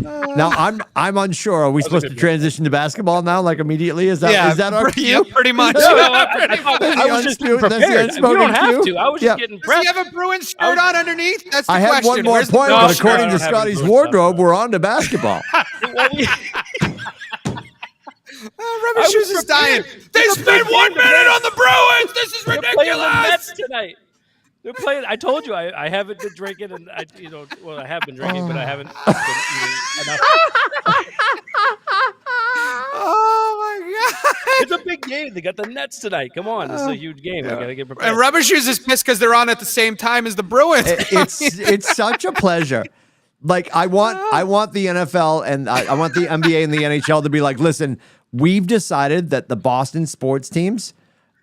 Now I'm unsure. Are we supposed to transition to basketball now? Like immediately? Is that our yeah, cue? pretty much. No, I was just unspoken- that's the prepared. You unspoken don't have cue? to. I was Yeah. just getting Does he prepped. have a Bruins shirt on underneath? That's the I had question. one more Where's the point, Bruins but shirt? according I to don't have Scotty's any Bruins wardrobe, stuff. we're on to basketball. Rubber Shoes is dying. They spent 1 minute on the Bruins. This is They're playing the ridiculous. Mets tonight. They're playing. I told you I haven't been drinking, and I have been drinking, but I haven't been eating enough. Oh my god. It's a big game. They got the Nets tonight. Come on, this is a huge game. I gotta get prepared. And Rubber Shoes is pissed because they're on at the same time as the Bruins. It's such a pleasure. Like I want the NFL and I want the NBA and the NHL to be like, listen, we've decided that the Boston sports teams,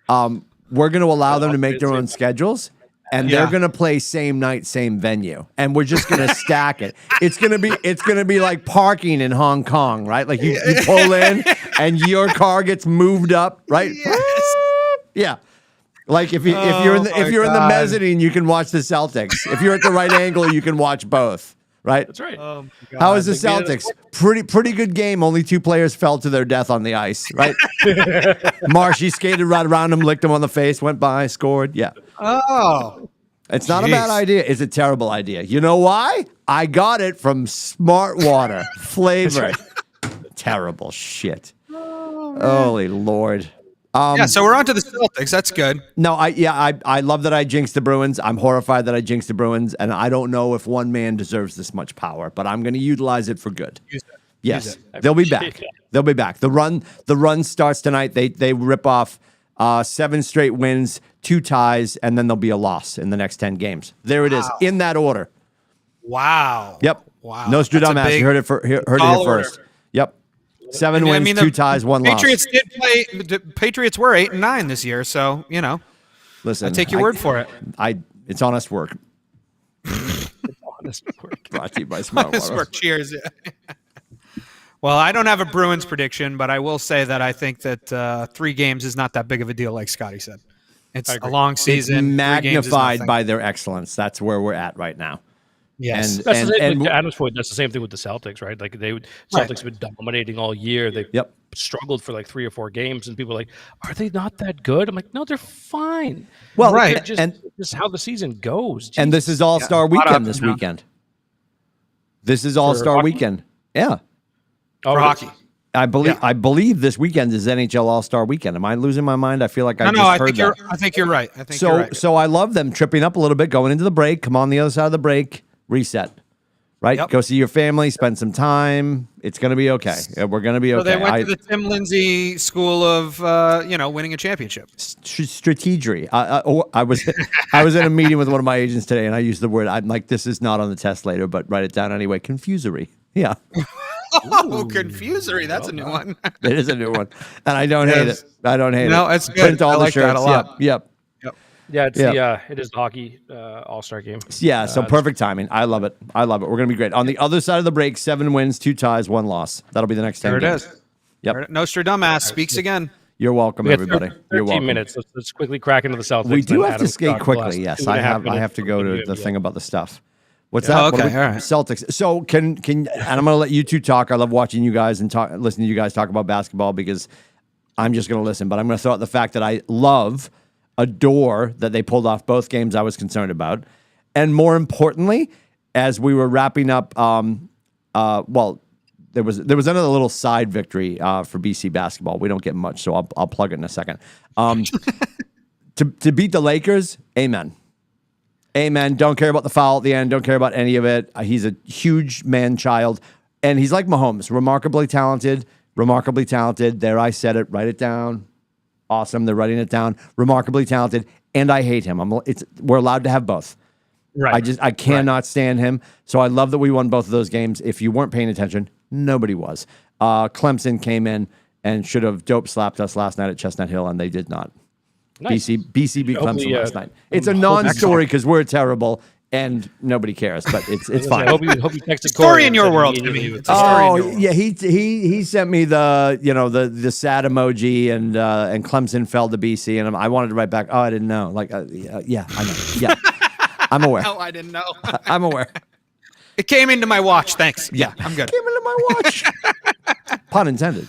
we're going to allow them to make their own schedules, and they're going to play same night, same venue, and we're just going to stack it. It's going to be like parking in Hong Kong, right? Like you pull in and your car gets moved up, right? Yes. Yeah. Like if you're in the God. mezzanine, you can watch the Celtics. If you're at the right angle, you can watch both. Right? That's right. Oh, my God. How is the They beat it Celtics? Pretty good game. Only 2 players fell to their death on the ice, right? Marshy skated right around him, licked him on the face, went by, scored. Yeah. Oh. It's not a bad Jeez. idea. It's a terrible idea. You know why? I got it from Smart Water. Flavored. Terrible shit. Holy Lord. Yeah, so we're on to the Celtics. That's good. No, I love that I jinxed the Bruins. I'm horrified that I jinxed the Bruins, and I don't know if one man deserves this much power, but I'm going to utilize it for good. Use it. Yes, Use it. they'll be back. They'll be back. The run starts tonight. They rip off 7 straight wins, 2 ties, and then there'll be a loss in the next 10 games. There it is, in that order. Wow. Yep. Wow. Nostradamus. You heard it here first. Yep. 7 wins, 2 ties, 1 Patriots loss. did play. The Patriots were 8-9 this year, so Listen, I take your word for it. It's honest work. Honest work. Brought to you by Smart Honest Water. work. Cheers. Well, I don't have a Bruins prediction, but I will say that I think that 3 games is not that big of a deal, like Scotty said. It's a long season. It's 3 games is magnified nothing. by their excellence. That's where we're at right now. Yes. That's the same with Adam's point. That's the same thing with the Celtics, right? Like Celtics have been dominating all year. They struggled for like 3 or 4 games, and people are like, "Are they not that good?" I'm like, "No, they're fine." Well, right, just how the season goes. And this is All-Star up weekend and this down. weekend. This is All-Star hockey? weekend. Yeah. For hockey. I believe this weekend is NHL All-Star weekend. Am I losing my mind? I feel like I heard that. I think you're right. I think you're right. So I love them tripping up a little bit, going into the break, come on the other side of the break, reset. Right? Yep. Go see your family, spend some time. It's going to be okay. We're going to be okay. So they went to the Tim Lindsay School of, winning a championship. Strategery. I was in a meeting with one of my agents today, and I used the word. I'm like, this is not on the test later, but write it down anyway. Confusory. Yeah, Oh, confusery. That's a new one. it is a new one, and I don't hate it. I don't hate it. No, it's good. Print all I the like that shirts. a lot. Yep. Yeah, it is the hockey All-Star game. Yeah. So perfect timing. I love it. We're going to be great. On the other side of the break, 7 wins, 2 ties, 1 loss. That'll be the next 10 There it games. is. Yep. Nostradamus speaks again. You're welcome, We got everybody. 13 You're welcome. minutes. Let's quickly crack into the Celtics. We do then have to Adam skate talk the quickly. last Yes, 2.5 I have minutes to go to the Yeah. thing about the stuff. What's that? Oh, What okay, are we- all right. Celtics. So can and I'm going to let you two talk. I love watching you guys and listening to you guys talk about basketball because I'm just going to listen. But I'm going to throw out the fact that I adore that they pulled off both games I was concerned about, and more importantly, as we were wrapping up, there was another little side victory for BC basketball. We don't get much, so I'll plug it in a second. To beat the Lakers, amen. Amen. Don't care about the foul at the end. Don't care about any of it. He's a huge man-child, and he's like Mahomes, remarkably talented. There, I said it. Write it down. Awesome. They're writing it down. Remarkably talented, and I hate him. We're allowed to have both. Right. I cannot stand him. So I love that we won both of those games. If you weren't paying attention, nobody was. Clemson came in and should have dope slapped us last night at Chestnut Hill, and they did not. Nice. BC beat Hopefully, Clemson last night. It's a non-story because we're terrible and nobody cares, but it's fine. I hope you texted It's a story Corey in your and said world, he knew Jimmy. he was- It's a story in Oh your world. yeah, he sent me the sad emoji and Clemson fell to BC and I wanted to write back. Oh, I didn't know. Like yeah, I know. Yeah, I'm aware. No, I didn't know. I'm aware. It came into my watch. Thanks. Yeah, I'm good. Came into my watch. Pun intended.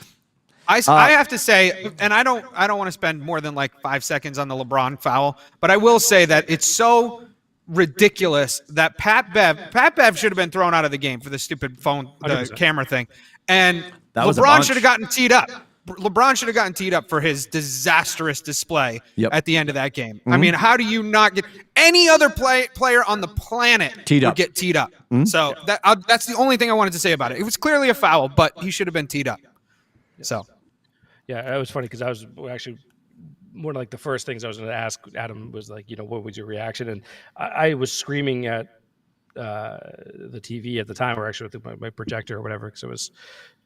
I have to say, and I don't want to spend more than like 5 seconds on the LeBron foul, but I will say that it's so ridiculous that Pat Bev should have been thrown out of the game for the stupid phone, the 100%. camera thing, and That was a LeBron bunch. should have gotten teed up. LeBron should have gotten teed up for his disastrous display at the end of that game. I mean, how do you not get any other player on the planet Teed would up. get teed up? So that's the only thing I wanted to say about it. It was clearly a foul, but he should have been teed up. So. Yeah, it was funny because I was actually one of like the first things I was going to ask Adam was like, what was your reaction? And I was screaming at the TV at the time, or actually with my projector or whatever, because I was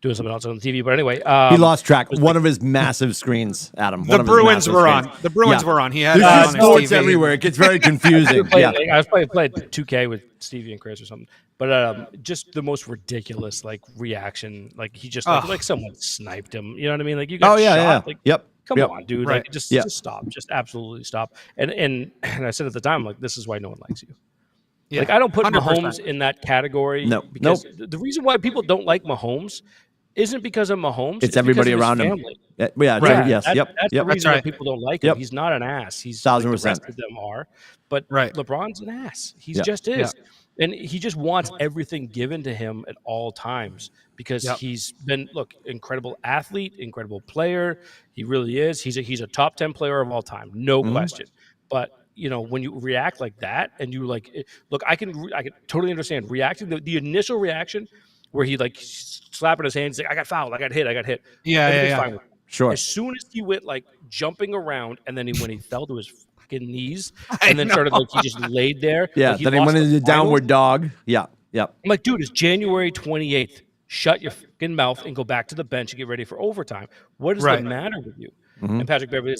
doing something else on the TV. But anyway, He lost track. One of his massive screens, Adam. The Bruins were on. The Bruins were on. He had it on There's his sports TV. everywhere. It gets very confusing. I was probably playing 2K with Stevie and Chris or something. But just the most ridiculous reaction. Like he just like someone sniped him. You know what I mean? Like you got shot. Like, Yep. come on, dude. Right. Like just stop. Just absolutely stop. And I said at the time, like, this is why no one likes you. Yeah, Like I don't put 100%. Mahomes in that category. No. Because the reason why people don't like Mahomes isn't because of Mahomes. It's everybody because of around his him. family. Yeah. Right. Yes. That's Yep. the reason right. that people don't like him. Yep. He's not an ass. He's 1000%. like the rest of them are. But Right. LeBron's an ass. He Yeah. just is. And he just wants everything given to him at all times because he's been, incredible athlete, incredible player. He really is. He's a top 10 player of all time, no question. But when you react like that, and you I can totally understand reacting. The initial reaction where he slapping his hands, like, I got fouled, I got hit. Everything's fine with him. Sure. As soon as he went jumping around, and then when he fell to his fucking knees, and then started he just laid there. Yeah. Then he went into the downward dog. Yeah. Yeah. I'm like, dude, it's January 28th. Shut your fucking mouth and go back to the bench and get ready for overtime. What is the matter with you? And Patrick Beverley,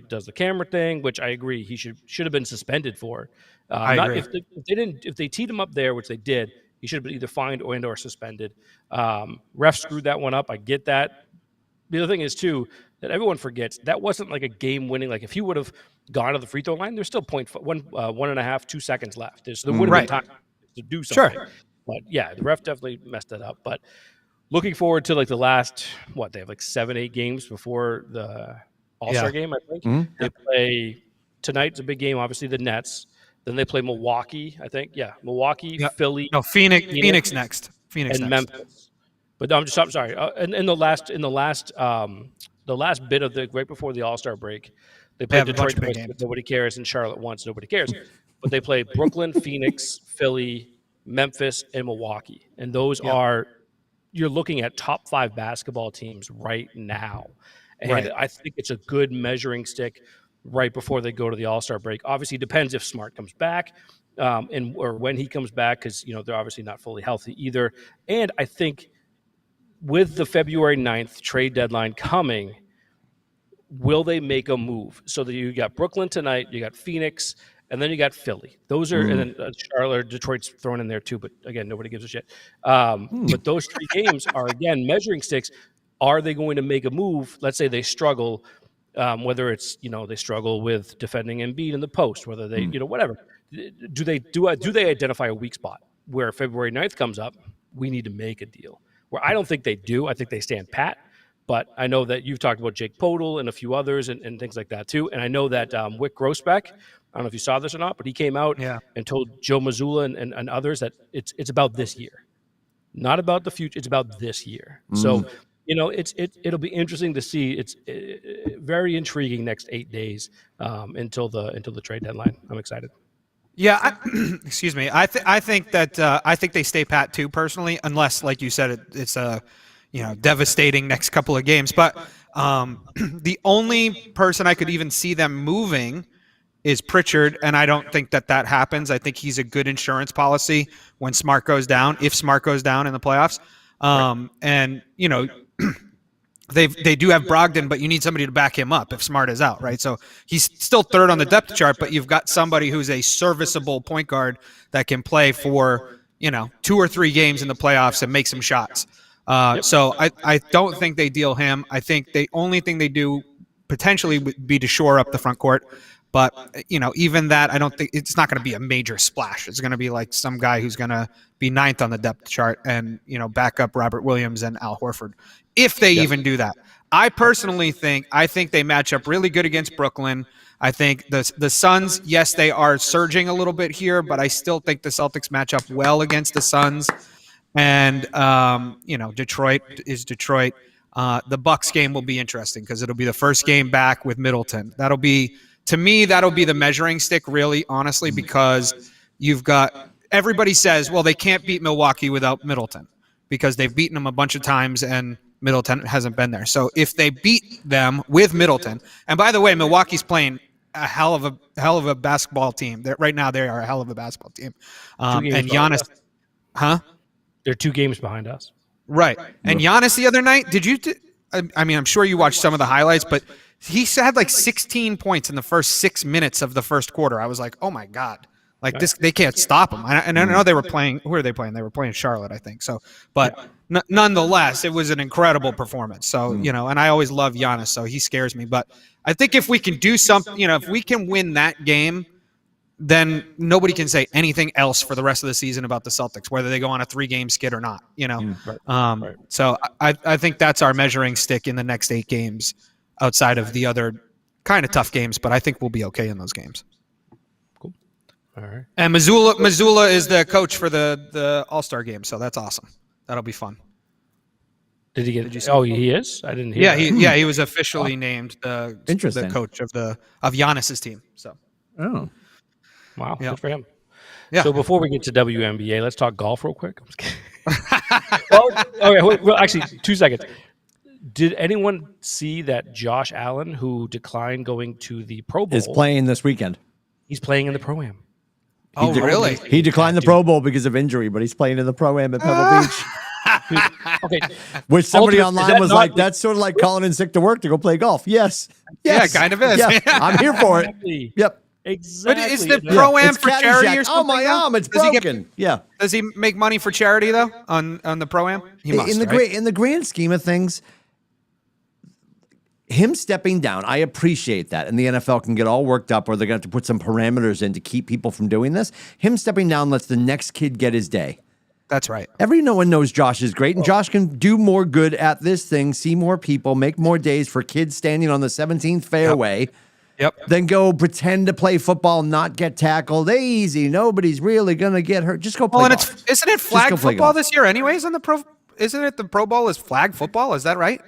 does the camera thing, which I agree he should have been suspended for. I agree. If they teed him up there, which they did, he should have been either fined or suspended. Ref screwed that one up. I get that. The other thing is too that everyone forgets that wasn't like a game-winning. Like if he would have gone to the free throw line, there's still 1.5, 2 seconds left. There would have been time to do something. Sure. But yeah, the ref definitely messed it up. But looking forward to the last they have 7-8 games before the All-Star game. I think they play tonight's a big game. Obviously the Nets. Then they play Milwaukee. I think Milwaukee, Philly. No, Phoenix next. Phoenix and next. Memphis. But I'm sorry. And in the last bit of right before the All-Star break, they played Detroit twice, nobody cares, and Charlotte once, nobody cares. But they play Brooklyn, Phoenix, Philly, Memphis, and Milwaukee. And those are, you're looking at top 5 basketball teams right now. And I think it's a good measuring stick right before they go to the All-Star break. Obviously, it depends if Smart comes back or when he comes back, because they're obviously not fully healthy either. And I think with the February 9th trade deadline coming, will they make a move? So that you got Brooklyn tonight, you got Phoenix, and then you got Philly. Those are, and then Charlotte, Detroit's thrown in there too, but again, nobody gives a shit. But those 3 games are, again, measuring sticks. Are they going to make a move? Let's say they struggle, whether it's, they struggle with defending Embiid in the post, whether they, whatever. Do they identify a weak spot where February 9th comes up? We need to make a deal. Where I don't think they do. I think they stand pat. But I know that you've talked about Jake Podol and a few others and things like that too. And I know that Wick Grossbeck, I don't know if you saw this or not, but he came out and told Joe Mazzulla and others that it's about this year, not about the future. It's about this year. So, it'll be interesting to see. It's very intriguing next 8 days until the trade deadline. I'm excited. Yeah, excuse me. I think they stay pat too, personally, unless, like you said, it's a devastating next couple of games. But the only person I could even see them moving is Pritchard, and I don't think that happens. I think he's a good insurance policy when Smart goes down, if Smart goes down in the playoffs. And they do have Brogdon, but you need somebody to back him up if Smart is out, right? So he's still 3rd on the depth chart, but you've got somebody who's a serviceable point guard that can play for 2 or 3 games in the playoffs and make some shots. So I don't think they deal him. I think the only thing they do potentially would be to shore up the front court. But, even that, I don't think it's not going to be a major splash. It's going to be like some guy who's going to be 9th on the depth chart and, back up Robert Williams and Al Horford, if they even do that. I personally think they match up really good against Brooklyn. I think the Suns, yes, they are surging a little bit here, but I still think the Celtics match up well against the Suns. And, Detroit is Detroit. The Bucks game will be interesting because it'll be the first game back with Middleton. To me, that'll be the measuring stick, really, honestly, because you've got everybody says, well, they can't beat Milwaukee without Middleton because they've beaten them a bunch of times and Middleton hasn't been there. So if they beat them with Middleton, and by the way, Milwaukee's playing a hell of a basketball team. Right now, they are a hell of a basketball team. And Giannis, They're 2 games behind us. Right. And Giannis the other night, I'm sure you watched some of the highlights, but he had 16 points in the first 6 minutes of the first quarter. I was like, oh my God. They can't stop him. And I know they were playing, who are they playing? They were playing Charlotte, I think. So, but nonetheless, it was an incredible performance. So, and I always love Giannis, so he scares me. But I think if we can do something, if we can win that game, then nobody can say anything else for the rest of the season about the Celtics, whether they go on a 3-game skid or not, Right. So I think that's our measuring stick in the next 8 games outside of the other kind of tough games, but I think we'll be okay in those games. Cool. All right. And Missoula is the coach for the All-Star game, so that's awesome. That'll be fun. Did he get? Did you see he is. I didn't hear. Yeah, he was officially named the Interesting. coach of Giannis's team. So Oh. Wow, Yeah. good for him. Yeah. So before we get to WNBA, let's talk golf real quick. I'm just kidding. Well, actually, 2 seconds. Did anyone see that Josh Allen, who declined going to the Pro Bowl, Is playing this weekend. He's playing in the Pro-Am. Oh, really? He declined the Pro Bowl because of injury, but he's playing in the Pro-Am at Pebble Beach. Okay. Which somebody Ultimate, online was like, that's sort of like calling in sick to work to go play golf. Yes. Yeah, it kind of is. Yeah, I'm here for it. Exactly. Yep. Exactly. But is the Pro-Am It's for charity Caddyshack. or something? Oh, my arm, it's Does he get- broken. Yeah. Does he make money for charity though on the Pro-Am? He must. Right? In the grand scheme of things, him stepping down, I appreciate that. And the NFL can get all worked up, or they're going to have to put some parameters in to keep people from doing this. Him stepping down lets the next kid get his day. That's right. No one knows Josh is great, and Josh can do more good at this thing, see more people, make more days for kids standing on the 17th fairway. Yep. Then go pretend to play football, not get tackled. Easy. Nobody's really going to get hurt. Just go play Well, and golf. isn't it go flag play football golf. this year anyways on the Pro? Isn't it the Pro Bowl is flag football? Is that right?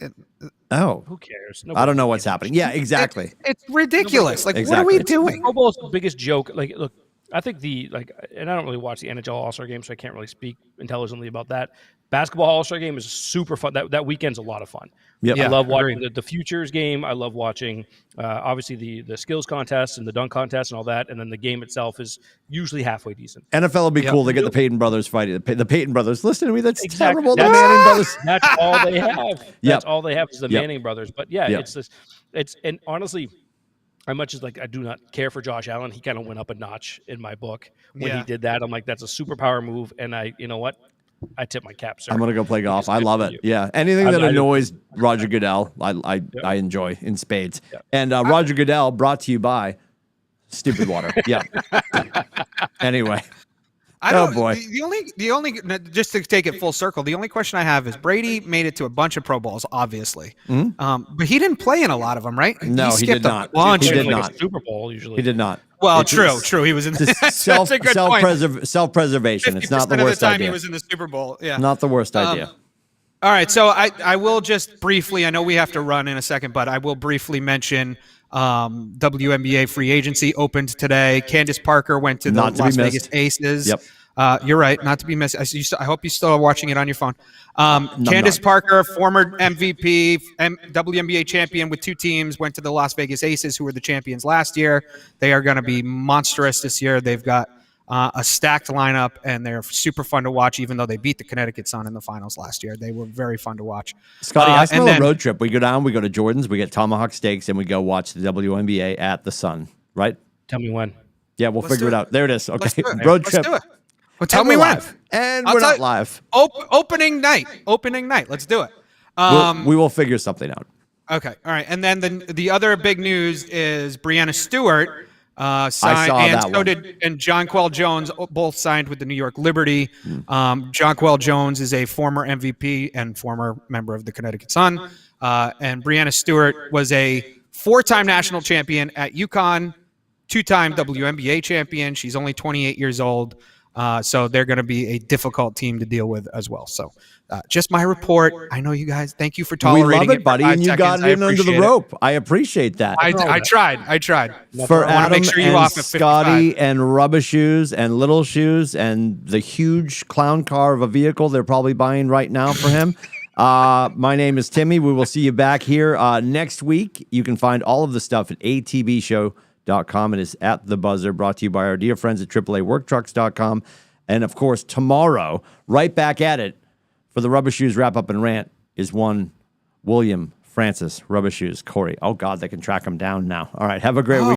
Oh. Who cares? I don't know what's happening. Yeah, exactly. It's ridiculous. Like, Exactly. what are we doing? Pro Bowl's the biggest joke. Like, look, I think and I don't really watch the NHL All-Star game, so I can't really speak intelligently about that. Basketball All-Star game is super fun. That weekend's a lot of fun. Yep. I Yeah, love watching the futures game. I love watching, obviously, the skills contest and the dunk contest and all that. And then the game itself is usually halfway decent. NFL would be cool. They get the Payton brothers fighting. The Payton brothers. Listen to me. That's Exactly. terrible. The Manning brothers. That's all they have. That's all they have is the Yep. Manning brothers. But yeah, Yep. it's this. And honestly, as much as I do not care for Josh Allen, he kind of went up a notch in my book when he did that. I'm like, that's a superpower move, and you know what? I tip my cap, sir. I'm gonna go play golf. I Good love for it. you. Yeah, anything that I- annoys Roger Goodell, I enjoy in spades. And Roger Goodell brought to you by Stupid Water. Yeah. Anyway, I don't, boy. The only just to take it full circle, the only question I have is Brady made it to a bunch of Pro Bowls, obviously, but he didn't play in a lot of them, right? No, he skipped did a not. bunch. He did Like not. a Super Bowl usually. he did not. Well, It's true. He was in that's a good point. self-preservation. It's not the 50% of the worst time idea. he was in the Super Bowl. Yeah. Not the worst idea. All right, so I will just briefly, I know we have to run in a second, but I will briefly mention WNBA free agency opened today. Candace Parker went to the Not to be Las missed. Vegas Aces. Yep. You're right, not to be missed. I hope you still are watching it on your phone. Candace Parker, former MVP, WNBA champion with 2 teams, went to the Las Vegas Aces, who were the champions last year. They are going to be monstrous this year. They've got a stacked lineup, and they're super fun to watch, even though they beat the Connecticut Sun in the finals last year. They were very fun to watch. Scotty, I smell and then- a road trip. We go down, we go to Jordan's, we get tomahawk steaks, and we go watch the WNBA at the Sun, right? Tell me when. Yeah, we'll figure it do it. out. There it is. Okay, Let's do it. road Let's trip. do it. Well, tell And me we're when. live. And I'll we're tell not you- live. Opening night. Opening night. Let's do it. We will figure something out. Okay. All right. And then the other big news is Breanna Stewart signed, saw and that so one. did Jonquel Jones, both signed with the New York Liberty. Jonquel Jones is a former MVP and former member of the Connecticut Sun. And Breanna Stewart was a 4-time national champion at UConn, 2-time WNBA champion. She's only 28 years old. So they're going to be a difficult team to deal with as well. So just my report. I know you guys. Thank you for We tolerating love it, buddy, for 5 and you got seconds. it in I under the appreciate it. rope. I appreciate that. I tried. For I wanna Adam make sure you and off at 55. Scotty and Rubber Shoes and Little Shoes and the huge clown car of a vehicle they're probably buying right now for him. My name is Timmy. We will see you back here next week. You can find all of the stuff at atbshow.com. It is at The Buzzer, brought to you by our dear friends at AAAWorkTrucks.com. And, of course, tomorrow, right back at it for the Rubber Shoes wrap-up and rant is one William Francis Rubber Shoes Corey. Oh, God, they can track him down now. All right, have a great week.